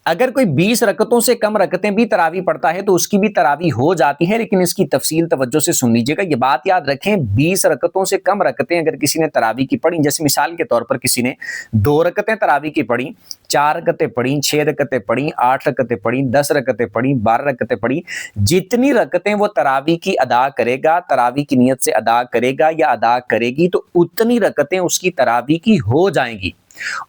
اگر کوئی 20 رکعتوں سے کم رکعتیں بھی تراویح پڑھتا ہے تو اس کی بھی تراویح ہو جاتی ہے، لیکن اس کی تفصیل توجہ سے سن لیجیے گا۔ یہ بات یاد رکھیں، 20 رکعتوں سے کم رکعتیں اگر کسی نے تراویح کی پڑھی، جیسے مثال کے طور پر کسی نے 2 رکعتیں تراویح کی پڑھی، 4 رکعتیں پڑھی، 6 رکعتیں پڑھی، 8 رکعتیں پڑھی، 10 رکعتیں پڑھی، 12 رکعتیں پڑھی، جتنی رکعتیں وہ تراویح کی ادا کرے گا، تراویح کی نیت سے ادا کرے گا یا ادا کرے گی، تو اتنی رکعتیں اس کی تراویح کی ہو جائیں گی،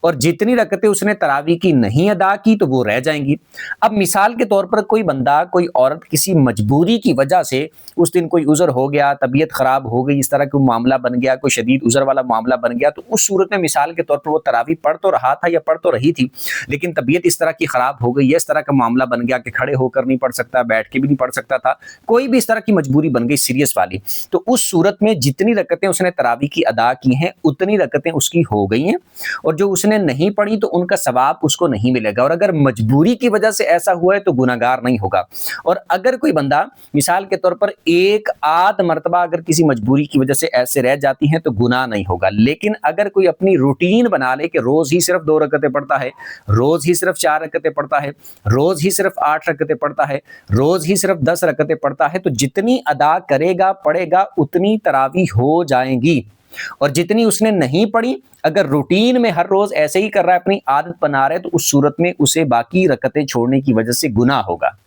اور جتنی رکعتیں اس نے تراویح کی نہیں ادا کی تو وہ رہ جائیں گی۔ اب مثال کے طور پر کوئی بندہ، کوئی عورت کسی مجبوری کی وجہ سے اس دن کوئی عذر ہو گیا، طبیعت خراب ہو گئی، اس طرح کا معاملہ بن گیا، کوئی شدید عذر والا معاملہ بن گیا، تو اس صورت میں مثال کے طور پر وہ تراویح پڑھ تو رہا تھا یا پڑھ تو رہی تھی، لیکن طبیعت اس طرح کی خراب ہو گئی، اس طرح کا معاملہ بن گیا کہ کھڑے ہو کر نہیں پڑھ سکتا، بیٹھ کے بھی نہیں پڑھ سکتا تھا، کوئی بھی اس طرح کی مجبوری بن گئی سیریس والی، تو اس صورت میں جتنی رکعتیں اس نے تراویح کی ادا کی ہیں اتنی رکعتیں اس کی ہو گئی ہیں، اور جو اس نے نہیں پڑھی تو ان کا ثواب اس کو نہیں ملے گا، اور اگر مجبوری کی وجہ سے ایسا ہوا ہے تو گناہگار نہیں ہوگا۔ اور اگر کوئی بندہ مثال کے طور پر ایک آدھ مرتبہ اگر کسی مجبوری کی وجہ سے ایسے رہ جاتی ہیں تو گناہ نہیں ہوگا، لیکن اگر کوئی اپنی روٹین بنا لے کہ روز ہی صرف 2 رکعتیں پڑھتا ہے، روز ہی صرف 4 رکعتیں پڑھتا ہے، روز ہی صرف 8 رکعتیں پڑھتا ہے، روز ہی صرف 10 رکعتیں پڑھتا ہے، تو جتنی ادا کرے گا پڑھے گا اتنی تراویح ہو جائیں گی، اور جتنی اس نے نہیں پڑھی اگر روٹین میں ہر روز ایسے ہی کر رہا ہے، اپنی عادت بنا رہا ہے، تو اس صورت میں اسے باقی رکعتیں چھوڑنے کی وجہ سے گناہ ہوگا۔